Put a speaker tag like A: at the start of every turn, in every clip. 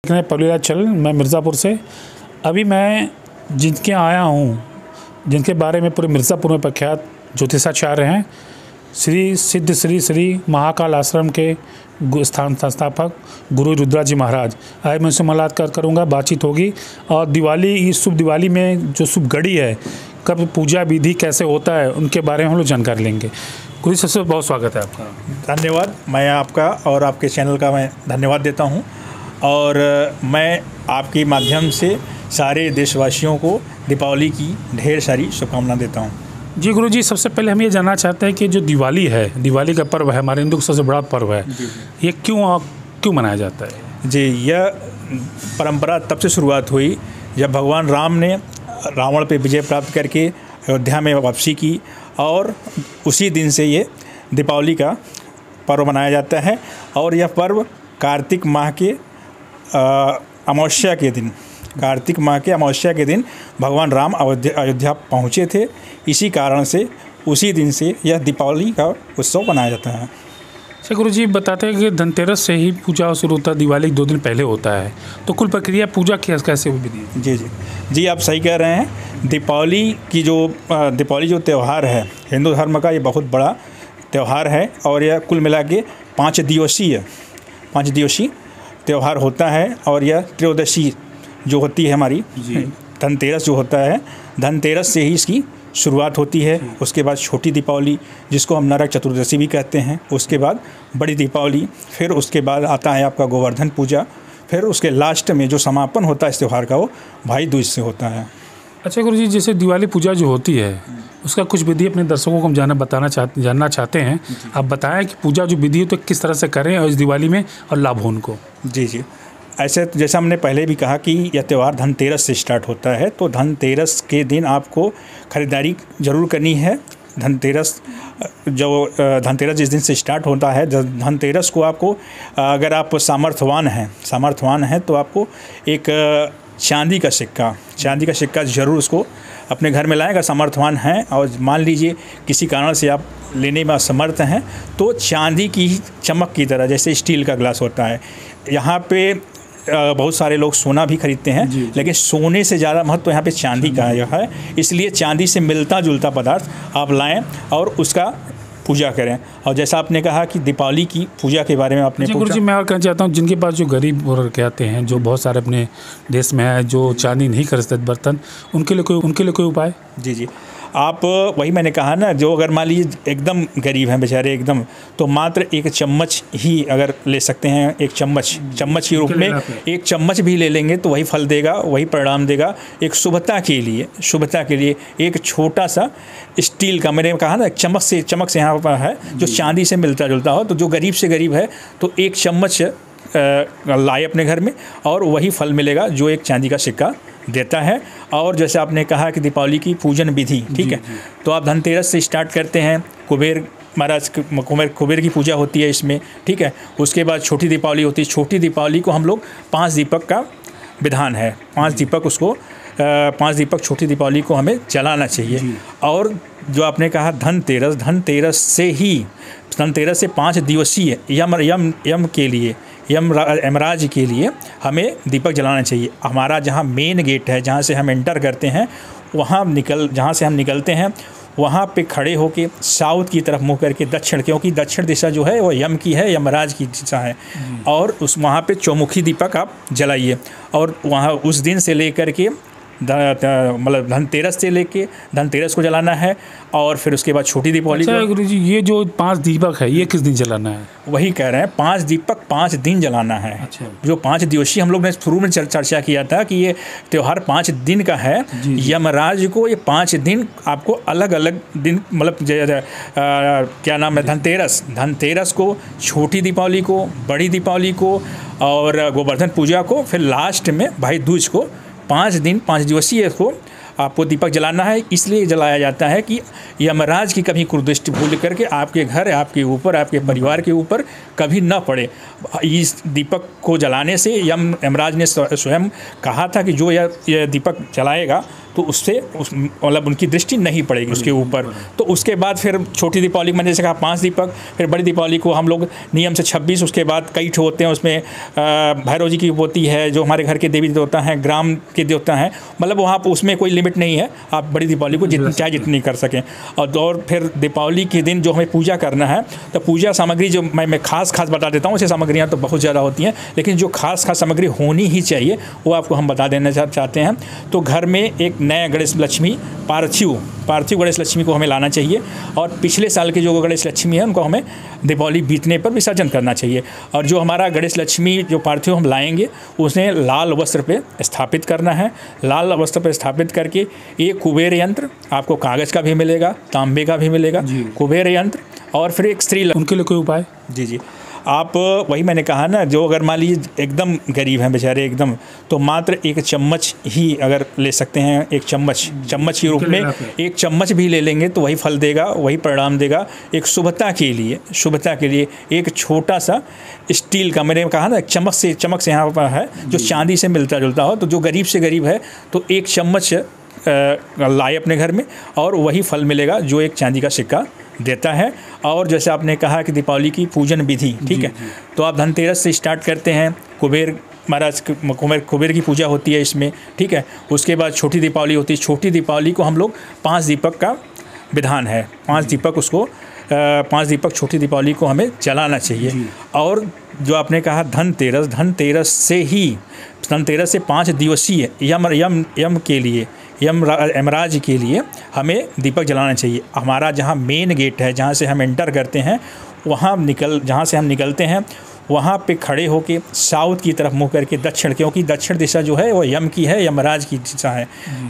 A: पवलीराज चल, मैं मिर्ज़ापुर से। अभी मैं जिनके आया हूँ, जिनके बारे में पूरे मिर्ज़ापुर में प्रख्यात ज्योतिषाचार्य हैं, श्री सिद्ध श्री महाकाल आश्रम के स्थान संस्थापक गुरु रुद्रा जी महाराज। आज मैं उनसे मुलाकात करूँगा, बातचीत होगी। और दिवाली, इस शुभ दिवाली में जो शुभ घड़ी है, कब पूजा विधि कैसे होता है, उनके बारे में हम लोग जानकारी लेंगे। गुरु जी, सबसे बहुत स्वागत है आपका।
B: धन्यवाद। मैं आपका और आपके चैनल का मैं धन्यवाद देता हूं, और मैं आपके माध्यम से सारे देशवासियों को दीपावली की ढेर सारी शुभकामनाएं देता हूं।
A: जी गुरु जी, सबसे पहले हम ये जानना चाहते हैं कि जो दिवाली है, दिवाली का पर्व है, हमारे हिंदू का सबसे बड़ा पर्व है, ये क्यों मनाया जाता है?
B: जी, यह परंपरा तब से शुरुआत हुई जब भगवान राम ने रावण पे विजय प्राप्त करके अयोध्या में वापसी की, और उसी दिन से ये दीपावली का पर्व मनाया जाता है। और यह पर्व कार्तिक माह के अमावस्या के दिन भगवान राम अयोध्या पहुँचे थे। इसी कारण से उसी दिन से यह दीपावली का उत्सव मनाया जाता है।
A: अच्छा गुरु जी, बताते हैं कि धनतेरस से ही पूजा शुरू होता है, दिवाली 2 दिन पहले होता है, तो कुल प्रक्रिया पूजा कैसे विधि?
B: जी, आप सही कह रहे हैं। दीपावली जो त्यौहार है, हिंदू धर्म का ये बहुत बड़ा त्यौहार है, और यह कुल मिला के 5 दिवसीय त्यौहार होता है। और यह त्रयोदशी जो होती है हमारी, धनतेरस जो होता है, धनतेरस से ही इसकी शुरुआत होती है। उसके बाद छोटी दीपावली, जिसको हम नरक चतुर्दशी भी कहते हैं, उसके बाद बड़ी दीपावली, फिर उसके बाद आता है आपका गोवर्धन पूजा, फिर उसके लास्ट में जो समापन होता है इस त्यौहार का, वो भाई दूज से होता है।
A: अच्छा गुरु जी, जैसे दिवाली पूजा जो होती है, उसका कुछ विधि अपने दर्शकों को हम जानना चाहते हैं। आप बताएं कि पूजा जो विधि है तो किस तरह से करें और इस दिवाली में और लाभ हो उनको।
B: जी, ऐसे जैसा हमने पहले भी कहा कि यह त्यौहार धनतेरस से स्टार्ट होता है, तो धनतेरस के दिन आपको खरीदारी ज़रूर करनी है। धनतेरस जिस दिन से स्टार्ट होता है, धनतेरस को आपको, अगर आप सामर्थ्यवान हैं तो आपको एक चांदी का सिक्का ज़रूर उसको अपने घर में लाएं। अगर सामर्थ्यवान हैं और मान लीजिए किसी कारण से आप लेने में असमर्थ हैं, तो चांदी की चमक की तरह, जैसे स्टील का ग्लास होता है, यहाँ पे बहुत सारे लोग सोना भी खरीदते हैं, लेकिन सोने से ज़्यादा महत्व यहाँ पे चांदी का है। इसलिए चांदी से मिलता जुलता पदार्थ आप लाएं और उसका पूजा करें। और जैसा आपने कहा कि दीपावली की पूजा के बारे में आपने पूछा।
A: गुरु जी, मैं और कहना चाहता हूँ, जिनके पास जो गरीब वर्ग कहते हैं, जो बहुत सारे अपने देश में है, जो चांदी नहीं खरीद सकते बर्तन, उनके लिए कोई उपाय?
B: जी, आप वही मैंने कहा ना, जो अगर मान लीजिए एकदम गरीब हैं बेचारे एकदम, तो मात्र 1 चम्मच ही अगर ले सकते हैं, 1 चम्मच के रूप में 1 चम्मच भी ले लेंगे तो वही फल देगा, वही परिणाम देगा। एक शुभता के लिए एक छोटा सा स्टील का, मैंने कहा ना, चमक से यहाँ पर है, जो चांदी से मिलता जुलता हो, तो जो गरीब से गरीब है तो 1 चम्मच लाए अपने घर में, और वही फल मिलेगा जो एक चांदी का सिक्का देता है। और जैसे आपने कहा कि दीपावली की पूजन विधि, ठीक है, तो आप धनतेरस से स्टार्ट करते हैं। कुबेर महाराज, कुबेर की पूजा होती है इसमें, ठीक है। उसके बाद छोटी दीपावली होती है। छोटी दीपावली को हम लोग 5 दीपक का विधान है, 5 दीपक छोटी दीपावली को हमें जलाना चाहिए। और जो आपने कहा धनतेरस से 5 दिवसीय यमराज के लिए हमें दीपक जलाना चाहिए। हमारा जहाँ मेन गेट है, जहाँ से हम एंटर करते हैं, जहाँ से हम निकलते हैं, वहाँ पे खड़े होके साउथ की तरफ मुँह करके दक्षिण, क्योंकि दक्षिण दिशा जो है वो यम की है, यमराज की दिशा है, और वहाँ पे चौमुखी दीपक आप जलाइए। और वहाँ उस दिन से लेकर के मतलब धनतेरस को जलाना है, और फिर उसके बाद छोटी दीपावली।
A: अच्छा गुरु जी, ये जो 5 दीपक है, ये किस दिन जलाना है?
B: वही कह रहे हैं, 5 दीपक 5 दिन जलाना है।
A: अच्छा। जो
B: 5 दिवसीय हम लोग ने शुरू में चर्चा किया था कि ये त्यौहार 5 दिन का है। यमराज को ये 5 दिन आपको अलग अलग दिन, मतलब क्या नाम है, धनतेरस को, छोटी दीपावली को, बड़ी दीपावली को, और गोवर्धन पूजा को, फिर लास्ट में भाई दूज को 5 दिवसीय को आपको दीपक जलाना है। इसलिए जलाया जाता है कि यमराज की कभी कुदृष्टि भूल करके आपके घर, आपके ऊपर, आपके परिवार के ऊपर कभी न पड़े। इस दीपक को जलाने से यमराज ने स्वयं कहा था कि जो यह दीपक जलाएगा तो उससे मतलब उनकी दृष्टि नहीं पड़ेगी उसके ऊपर। तो उसके बाद फिर छोटी दीपावली मैंने जैसे कहा 5 दीपक, फिर बड़ी दीपावली को हम लोग नियम से 26, उसके बाद कई ठो होते हैं, उसमें भैरव जी की होती है जो हमारे घर के देवी देवता हैं, ग्राम के देवता हैं, मतलब वहाँ पर उसमें कोई लिमिट नहीं है, आप बड़ी दीपावली को चाहे जितनी कर सकें। और फिर दीपावली के दिन जो हमें पूजा करना है, तो पूजा सामग्री जो मैं खास बता देता हूँ, ऐसी सामग्रियाँ तो बहुत ज़्यादा होती हैं, लेकिन जो खास सामग्री होनी ही चाहिए वो आपको हम बता देना चाहते हैं। तो घर में एक नया गणेश लक्ष्मी पार्थिव गणेश लक्ष्मी को हमें लाना चाहिए, और पिछले साल के जो गणेश लक्ष्मी है उनको हमें दीपावली बीतने पर विसर्जन करना चाहिए। और जो हमारा गणेश लक्ष्मी जो पार्थिव हम लाएंगे उसे लाल वस्त्र पे स्थापित करना है। लाल वस्त्र पे स्थापित करके एक कुबेर यंत्र, आपको कागज़ का भी मिलेगा, तांबे का भी मिलेगा, कुबेर यंत्र, और फिर एक स्त्री।
A: उनके लिए कोई उपाय?
B: जी, आप वही मैंने कहा ना, जो अगर मान लीजिए एकदम गरीब हैं बेचारे एकदम, तो मात्र एक चम्मच ही अगर ले सकते हैं, एक चम्मच के रूप में एक चम्मच भी ले लेंगे तो वही फल देगा, वही परिणाम देगा। एक शुभता के लिए एक छोटा सा स्टील का, मैंने कहा ना चमक से यहाँ पर है जो चांदी से मिलता जुलता हो, तो जो गरीब से गरीब है तो एक चम्मच लाए अपने घर में और वही फल मिलेगा जो एक चांदी का सिक्का देता है। और जैसे आपने कहा कि दीपावली की पूजन विधि, ठीक है, तो आप धनतेरस से स्टार्ट करते हैं, कुबेर महाराज कुबेर की पूजा होती है इसमें, ठीक है। उसके बाद छोटी दीपावली होती है। छोटी दीपावली को हम लोग 5 दीपक का विधान है, 5 दीपक छोटी दीपावली को हमें जलाना चाहिए। और जो आपने कहा धनतेरस से 5 दिवसीय यमराज के लिए हमें दीपक जलाना चाहिए। हमारा जहाँ मेन गेट है, जहाँ से हम एंटर करते हैं, जहाँ से हम निकलते हैं वहाँ पे खड़े होके साउथ की तरफ मुँह करके दक्षिण, क्योंकि दक्षिण दिशा जो है वो यम की है, यमराज की दिशा है,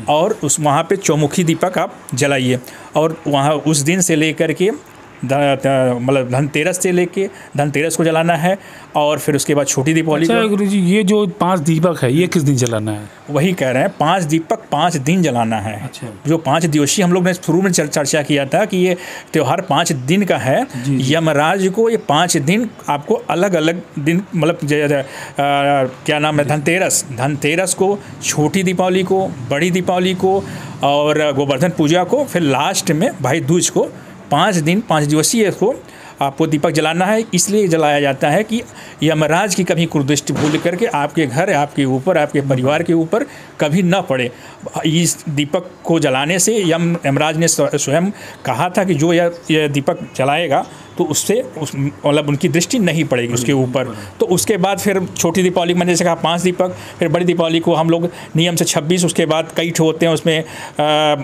B: और वहाँ पे चौमुखी दीपक आप जलाइए। और वहाँ उस दिन से लेकर के मतलब धनतेरस से लेके धनतेरस को जलाना है, और फिर उसके बाद छोटी दीपावली।
A: अच्छा गुरुजी, ये जो 5 दीपक है ये किस दिन जलाना है?
B: वही कह रहे हैं, 5 दीपक 5 दिन जलाना है।
A: अच्छा। जो
B: 5 दिवसीय हम लोग ने शुरू में चर्चा किया था कि ये त्यौहार 5 दिन का है। यमराज को ये 5 दिन आपको अलग अलग दिन, मतलब क्या नाम है, धनतेरस को, छोटी दीपावली को, बड़ी दीपावली को, और गोवर्धन पूजा को, फिर लास्ट में भाई दूज को 5 दिन 5 दिवसीय को आपको दीपक जलाना है। इसलिए जलाया जाता है कि यमराज की कभी कुदृष्टि भूल करके आपके घर, आपके ऊपर, आपके परिवार के ऊपर कभी न पड़े। इस दीपक को जलाने से यमराज ने स्वयं कहा था कि जो यह दीपक जलाएगा तो उससे मतलब उनकी दृष्टि नहीं पड़ेगी उसके ऊपर। तो उसके बाद फिर छोटी दीपावली मैंने जैसे कहा 5 दीपक, फिर बड़ी दीपावली को हम लोग नियम से 26, उसके बाद कई ठो होते हैं, उसमें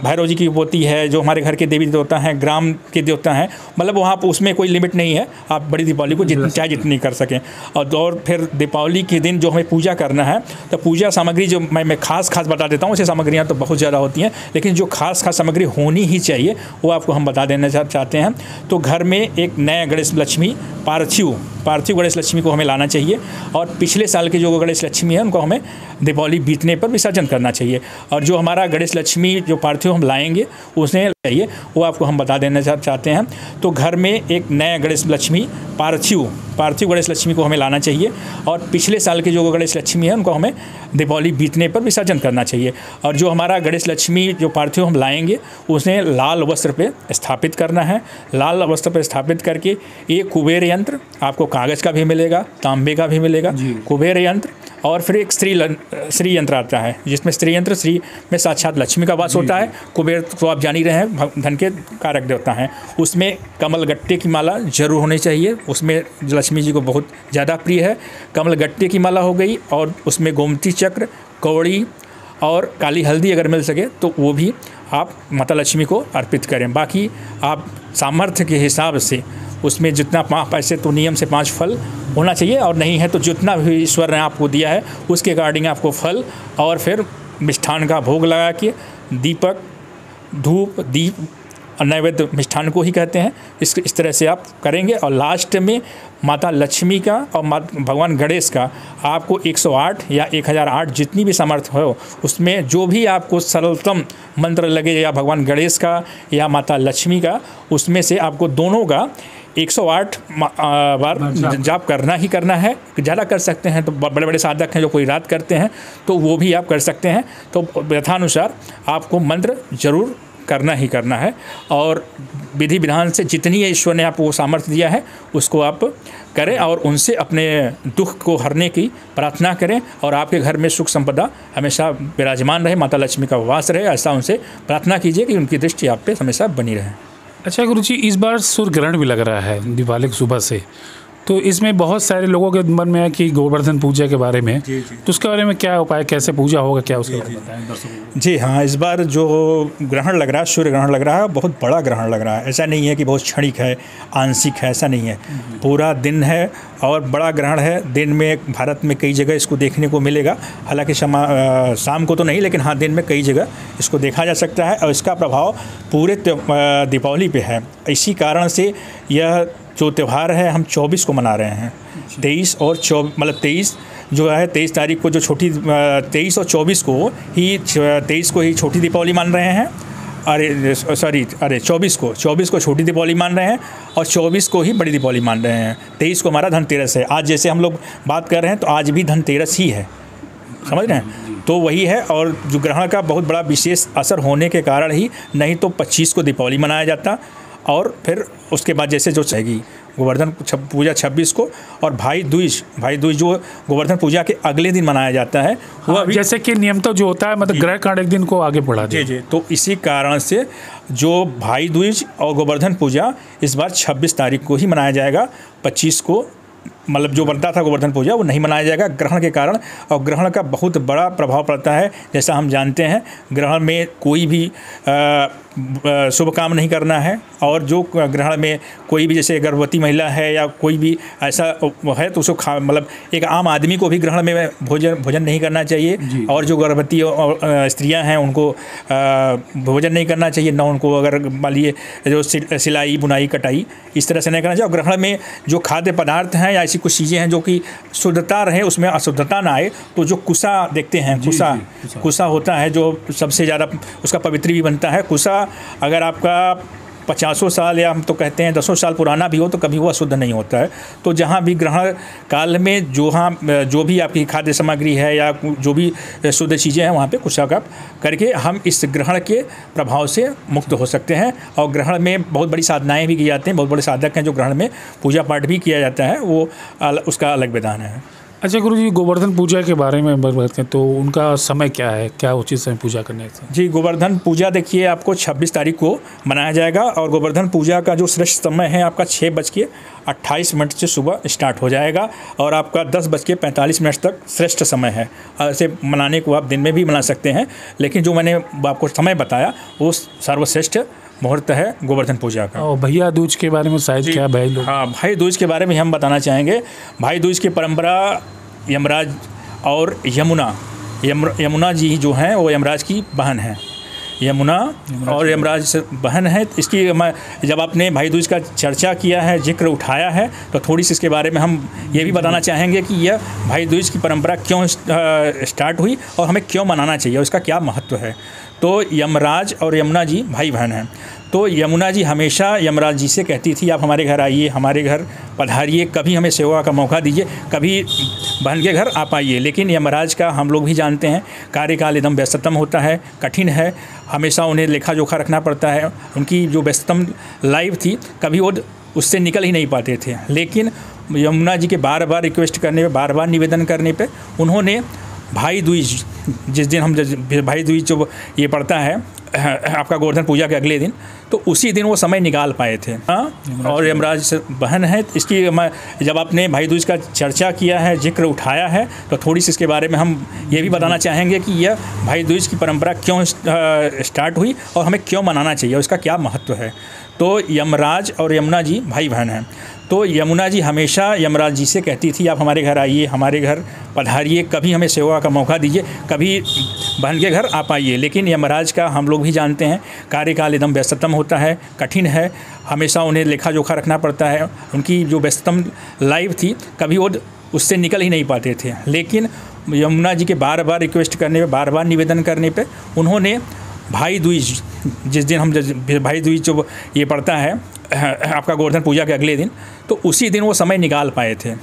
B: भैरव जी की होती है जो हमारे घर के देवी देवता हैं, ग्राम के देवता हैं, मतलब वहाँ पर उसमें कोई लिमिट नहीं है, आप बड़ी दीपावली को चाहे जितनी कर सकें। और फिर दीपावली के दिन जो हमें पूजा करना है, तो पूजा सामग्री जो मैं खास बता देता हूँ, ऐसी सामग्रियाँ तो बहुत ज़्यादा होती हैं, लेकिन जो खास सामग्री होनी ही चाहिए वो आपको हम बता देना चाहते हैं। तो घर में एक नया गणेश लक्ष्मी पार्थिव गणेश लक्ष्मी को हमें लाना चाहिए, और पिछले साल के जो गणेश लक्ष्मी है उनको हमें दीपावली बीतने पर विसर्जन करना चाहिए। और जो हमारा गणेश लक्ष्मी जो पार्थिव हम लाएंगे उसे चाहिए वो आपको हम बता देना चाहते हैं। तो घर में एक नया गणेश लक्ष्मी पार्थिव गणेश लक्ष्मी को हमें लाना चाहिए, और पिछले साल के जो गणेश लक्ष्मी है उनको हमें दीपावली बीतने पर विसर्जन करना चाहिए। और जो हमारा गणेश लक्ष्मी जो पार्थिव हम लाएंगे उसे लाल वस्त्र पे स्थापित करना है। लाल वस्त्र पे स्थापित करके एक कुबेर यंत्र, आपको कागज़ का भी मिलेगा, तांबे का भी मिलेगा, कुबेर यंत्र, और फिर एक श्री यंत्र आता है, जिसमें श्री यंत्र, श्री में साक्षात लक्ष्मी का वास होता है। कुबेर तो आप जान ही रहे हैं, धन के कारक देवता हैं। उसमें कमल गट्टे की माला जरूर होनी चाहिए, उसमें लक्ष्मी जी को बहुत ज़्यादा प्रिय है। कमल गट्टे की माला हो गई, और उसमें गोमती चक्र, कौड़ी और काली हल्दी अगर मिल सके तो वो भी आप माता लक्ष्मी को अर्पित करें। बाकी आप सामर्थ्य के हिसाब से उसमें जितना पैसे, तो नियम से 5 फल होना चाहिए, और नहीं है तो जितना भी ईश्वर ने आपको दिया है उसके अकॉर्डिंग आपको फल और फिर मिष्ठान का भोग लगा के दीपक, धूप, दीप, नैवेद्य मिष्ठान को ही कहते हैं, इस तरह से आप करेंगे। और लास्ट में माता लक्ष्मी का और भगवान गणेश का आपको 108 या 1008 जितनी भी सामर्थ्य हो, उसमें जो भी आपको सरलतम मंत्र लगे, या भगवान गणेश का या माता लक्ष्मी का, उसमें से आपको दोनों का 108 बार जाप करना ही करना है। ज़्यादा कर सकते हैं तो बड़े बड़े साधक हैं जो कोई रात करते हैं तो वो भी आप कर सकते हैं। तो यथानुसार आपको मंत्र जरूर करना ही करना है और विधि विधान से जितनी ईश्वर ने आपको सामर्थ्य दिया है उसको आप करें और उनसे अपने दुख को हरने की प्रार्थना करें और आपके घर में सुख संपदा हमेशा विराजमान रहे, माता लक्ष्मी का वास रहे, ऐसा उनसे प्रार्थना कीजिए कि उनकी दृष्टि आप पे हमेशा बनी रहे।
A: अच्छा गुरुजी, इस बार सूर्य ग्रहण भी लग रहा है दिवाली की सुबह से, तो इसमें बहुत सारे लोगों के मन में है कि गोवर्धन पूजा के बारे में, तो उसके बारे में क्या उपाय, कैसे पूजा होगा, क्या उसके बारे में बताएं दर्शकों को।
B: जी हाँ, इस बार जो ग्रहण लग रहा है, सूर्य ग्रहण लग रहा है, बहुत बड़ा ग्रहण लग रहा है। ऐसा नहीं है कि बहुत क्षणिक है, आंशिक है, ऐसा नहीं है, पूरा दिन है और बड़ा ग्रहण है। दिन में भारत में कई जगह इसको देखने को मिलेगा, हालांकि शाम को तो नहीं, लेकिन हाँ दिन में कई जगह इसको देखा जा सकता है और इसका प्रभाव पूरे दीपावली पे है। इसी कारण से यह जो त्यौहार है हम 24 को मना रहे हैं। 23 और 24 मतलब 23 जो है 23 तारीख को जो छोटी 23 और 24 को ही 23 को ही छोटी दीपावली मान रहे हैं, अरे 24 को छोटी दीपावली मान रहे हैं और 24 को ही बड़ी दीपावली मान रहे हैं। 23 को हमारा धनतेरस है। आज जैसे हम लोग बात कर रहे हैं तो आज भी धनतेरस ही है, समझ रहे हैं, तो वही है। और जो ग्रहण का बहुत बड़ा विशेष असर होने के कारण ही, नहीं तो 25 को दीपावली मनाया जाता और फिर उसके बाद जैसे जो चाहेगी गोवर्धन पूजा 26 को और भाई दूज जो गोवर्धन पूजा के अगले दिन मनाया जाता है वो अभी
A: जैसे कि नियम तो जो होता है मतलब ग्रह कांड एक दिन को आगे बढ़ा दिया।
B: जी, तो इसी कारण से जो भाई दूज और गोवर्धन पूजा इस बार 26 तारीख को ही मनाया जाएगा। 25 को मतलब जो बनता था गोवर्धन पूजा वो नहीं मनाया जाएगा ग्रहण के कारण। और ग्रहण का बहुत बड़ा प्रभाव पड़ता है, जैसा हम जानते हैं ग्रहण में कोई भी शुभ काम नहीं करना है। और जो ग्रहण में कोई भी जैसे गर्भवती महिला है या कोई भी ऐसा है तो उसको मतलब एक आम आदमी को भी ग्रहण में भोजन नहीं करना चाहिए। और जो गर्भवती और स्त्रियां हैं उनको भोजन नहीं करना चाहिए, ना उनको अगर मान लिए जो सिलाई बुनाई कटाई इस तरह से नहीं करना चाहिए। और ग्रहण में जो खाद्य पदार्थ हैं या ऐसी कुछ चीज़ें हैं जो कि शुद्धता रहे, उसमें अशुद्धता ना आए, तो जो कुसा देखते हैं, कुसा होता है जो सबसे ज़्यादा उसका पवित्र भी बनता है। कुसा अगर आपका 50 साल या हम तो कहते हैं 10 साल पुराना भी हो तो कभी वो अशुद्ध नहीं होता है। तो जहाँ भी ग्रहण काल में जो भी आपकी खाद्य सामग्री है या जो भी शुद्ध चीज़ें हैं वहाँ पे कुछ आप करके हम इस ग्रहण के प्रभाव से मुक्त हो सकते हैं। और ग्रहण में बहुत बड़ी साधनाएँ भी की जाती हैं, बहुत बड़े साधक हैं जो ग्रहण में पूजा पाठ भी किया जाता है, वो उसका अलग विधान है।
A: अच्छा गुरुजी, गोवर्धन पूजा के बारे में बात करें तो उनका समय क्या है, क्या उचित समय पूजा करने से? जी,
B: गोवर्धन पूजा देखिए आपको 26 तारीख को मनाया जाएगा और गोवर्धन पूजा का जो श्रेष्ठ समय है आपका 6:28 से सुबह स्टार्ट हो जाएगा और आपका 10:45 तक श्रेष्ठ समय है। ऐसे मनाने को आप दिन में भी मना सकते हैं, लेकिन जो मैंने आपको समय बताया वो सर्वश्रेष्ठ मुहूर्त है गोवर्धन पूजा का।
A: और भैया दूज के बारे में शायद क्या भाई लोग?
B: हाँ, भाई दूज के बारे में हम बताना चाहेंगे। भाई दूज की परंपरा यमराज और यमुना जी जो हैं वो यमराज की बहन हैं। यमुना और यमराज से बहन है। इसकी जब आपने भाई दूज का चर्चा किया है, जिक्र उठाया है, तो थोड़ी सी इसके बारे में हम ये भी बताना चाहेंगे कि यह भाई दूज की परंपरा क्यों स्टार्ट हुई और हमें क्यों मनाना चाहिए और इसका क्या महत्व है। तो यमराज और यमुना जी भाई बहन हैं। तो यमुना जी हमेशा यमराज जी से कहती थी, आप हमारे घर आइए, हमारे घर पधारिए, कभी हमें सेवा का मौका दीजिए, कभी बहन के घर आप आइए। लेकिन यमराज का हम लोग भी जानते हैं कार्यकाल एकदम व्यस्ततम होता है, कठिन है, हमेशा उन्हें लेखा जोखा रखना पड़ता है। उनकी जो व्यस्ततम लाइफ थी, कभी वो उससे निकल ही नहीं पाते थे। लेकिन यमुना जी के बार बार रिक्वेस्ट करने पे, बार बार निवेदन करने पे उन्होंने भाई दूज, जिस दिन हम भाई दूज जो ये पड़ता है आपका गोवर्धन पूजा के अगले दिन, तो उसी दिन वो समय निकाल पाए थे। हाँ, और यमराज से बहन है। इसकी जब आपने भाई दूज का चर्चा किया है, जिक्र उठाया है, तो थोड़ी सी इसके बारे में हम ये भी बताना चाहेंगे कि यह भाई दूज की परंपरा क्यों स्टार्ट हुई और हमें क्यों मनाना चाहिए और इसका क्या महत्व है। तो यमराज और यमुना जी भाई बहन हैं। तो यमुना जी हमेशा यमराज जी से कहती थी, आप हमारे घर आइए, हमारे घर पधारिए, कभी हमें सेवा का मौका दीजिए, कभी बहन के घर आप आइए। लेकिन यमराज का हम लोग भी जानते हैं कार्यकाल एकदम व्यस्ततम होता है, कठिन है, हमेशा उन्हें लेखा जोखा रखना पड़ता है। उनकी जो व्यस्ततम लाइफ थी, कभी वो उससे निकल ही नहीं पाते थे। लेकिन यमुना जी के बार बार रिक्वेस्ट करने पे, बार बार निवेदन करने पे उन्होंने भाई दूज, जिस दिन हम भाई दूज जो ये पड़ता है आपका गोवर्धन पूजा के अगले दिन, तो उसी दिन वो समय निकाल पाए थे,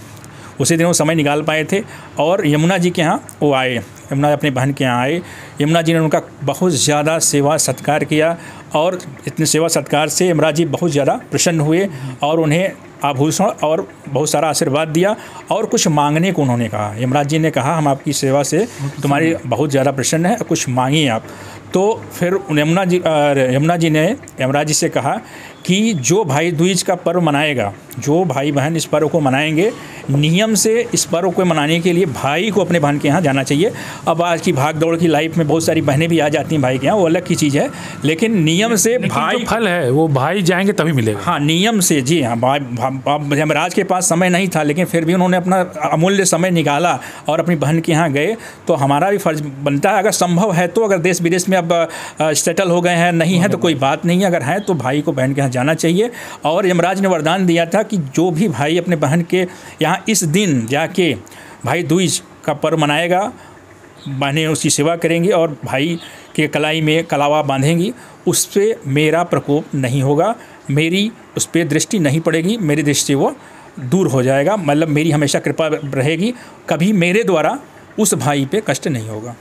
B: उसी दिन वो समय निकाल पाए थे। और यमुना जी के यहाँ वो आए, यमुना अपनी बहन के यहाँ आए। यमुना जी ने उनका बहुत ज़्यादा सेवा सत्कार किया और इतने सेवा सत्कार से यमराज जी बहुत ज़्यादा प्रसन्न हुए और उन्हें आभूषण और बहुत सारा आशीर्वाद दिया और कुछ मांगने को उन्होंने कहा। यमराज जी ने कहा हम आपकी सेवा से तुम्हारी बहुत ज़्यादा प्रसन्न है, कुछ मांगिए आप। तो फिर यमुना जी ने यमराज जी से कहा कि जो भाई दूज का पर्व मनाएगा, जो भाई बहन इस पर्व को मनाएंगे, नियम से इस पर्व को मनाने के लिए भाई को अपने बहन के यहाँ जाना चाहिए। अब आज की भाग दौड़ की लाइफ में बहुत सारी बहनें भी आ जाती हैं भाई के यहाँ, वो अलग की चीज़ है, लेकिन नियम से भाई
A: फल है वो भाई जाएंगे तभी मिलेगा।
B: हाँ, नियम से, जी हाँ। यमराज के पास समय नहीं था, लेकिन फिर भी उन्होंने अपना अमूल्य समय निकाला और अपनी बहन के यहाँ गए। तो हमारा भी फर्ज बनता है, अगर संभव है तो, अगर देश विदेश में अब सेटल हो गए हैं, नहीं है तो कोई बात नहीं है, अगर है तो भाई को बहन के यहाँ जाना चाहिए। और यमराज ने वरदान दिया था कि जो भी भाई अपने बहन के यहाँ इस दिन जाके भाई दूज का पर्व मनाएगा, बहनें उसकी सेवा करेंगी और भाई के कलाई में कलावा बांधेंगी, उस पर मेरा प्रकोप नहीं होगा, मेरी उस पर दृष्टि नहीं पड़ेगी, मेरी दृष्टि वो दूर हो जाएगा, मतलब मेरी हमेशा कृपा रहेगी, कभी मेरे द्वारा उस भाई पे कष्ट नहीं होगा।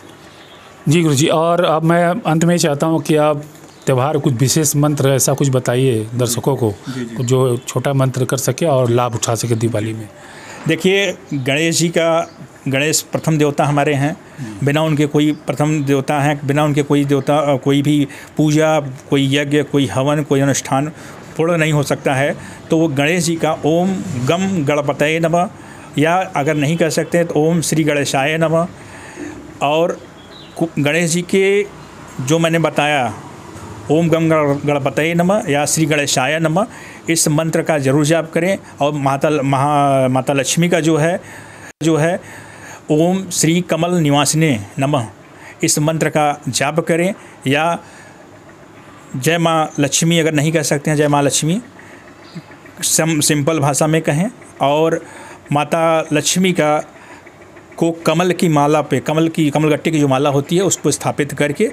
A: जी गुरुजी, और अब मैं अंत में चाहता हूँ कि आप त्यौहार कुछ विशेष मंत्र ऐसा कुछ बताइए दर्शकों को, जो छोटा मंत्र कर सके और लाभ उठा सके दिवाली में।
B: देखिए, गणेश जी का, गणेश प्रथम देवता हमारे हैं, बिना उनके कोई प्रथम देवता हैं, बिना उनके कोई देवता, कोई भी पूजा, कोई यज्ञ, कोई हवन, कोई अनुष्ठान पूर्ण नहीं हो सकता है। तो वो गणेश जी का ओम गम गणपतये नमः, या अगर नहीं कर सकते तो ओम श्री गणेशाय नमः। और गणेश जी के जो मैंने बताया, ओम गम गणपतये नमः या श्री गणेशाय नमः, इस मंत्र का जरूर जाप करें। और माता लक्ष्मी का जो है ओम श्री कमल निवासिने नमः, इस मंत्र का जाप करें। या जय माँ लक्ष्मी अगर नहीं कह सकते हैं, जय माँ लक्ष्मी सिंपल भाषा में कहें। और माता लक्ष्मी का को कमल की माला पे, कमलगट्टे की जो माला होती है उसको स्थापित करके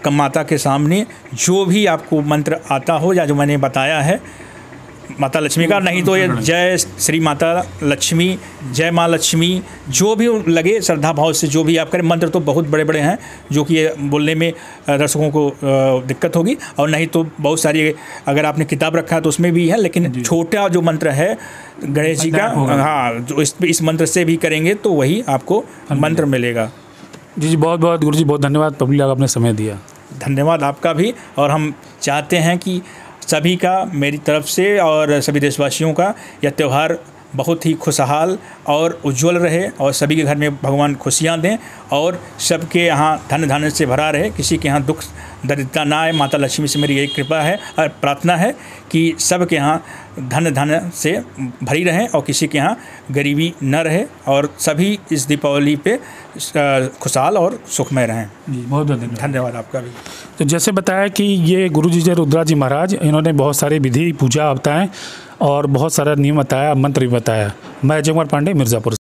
B: माता के सामने जो भी आपको मंत्र आता हो या जो मैंने बताया है माता लक्ष्मी का, नहीं तो ये जय श्री माता लक्ष्मी, जय माँ लक्ष्मी, जो भी लगे श्रद्धा भाव से जो भी आप करें। मंत्र तो बहुत बड़े बड़े हैं जो कि ये बोलने में दर्शकों को दिक्कत होगी, और नहीं तो बहुत सारी अगर आपने किताब रखा है तो उसमें भी है, लेकिन छोटा जो मंत्र है गणेश जी का, हाँ, जो इस मंत्र से भी करेंगे तो वही आपको मंत्र मिलेगा।
A: जी बहुत बहुत गुरुजी, बहुत धन्यवाद, पब्लिक आपने समय दिया।
B: धन्यवाद आपका भी। और हम चाहते हैं कि सभी का, मेरी तरफ से और सभी देशवासियों का, यह त्यौहार बहुत ही खुशहाल और उज्जवल रहे और सभी के घर में भगवान खुशियाँ दें और सबके यहाँ धन धान्य से भरा रहे, किसी के यहाँ दुख दरिद्रता ना आए। माता लक्ष्मी से मेरी यही कृपा है और प्रार्थना है कि सबके यहाँ धन धान्य से भरी रहें और किसी के यहाँ गरीबी न रहे और सभी इस दीपावली पे खुशहाल और सुखमय रहें।
A: जी बहुत बहुत
B: धन्यवाद आपका भी।
A: तो जैसे बताया कि ये गुरुजी जय रुद्रा जी महाराज, इन्होंने बहुत सारे विधि पूजा बताएं और बहुत सारा नियम बताया, मंत्र भी बताया। मैं अजय कुमार पांडे, मिर्ज़ापुर।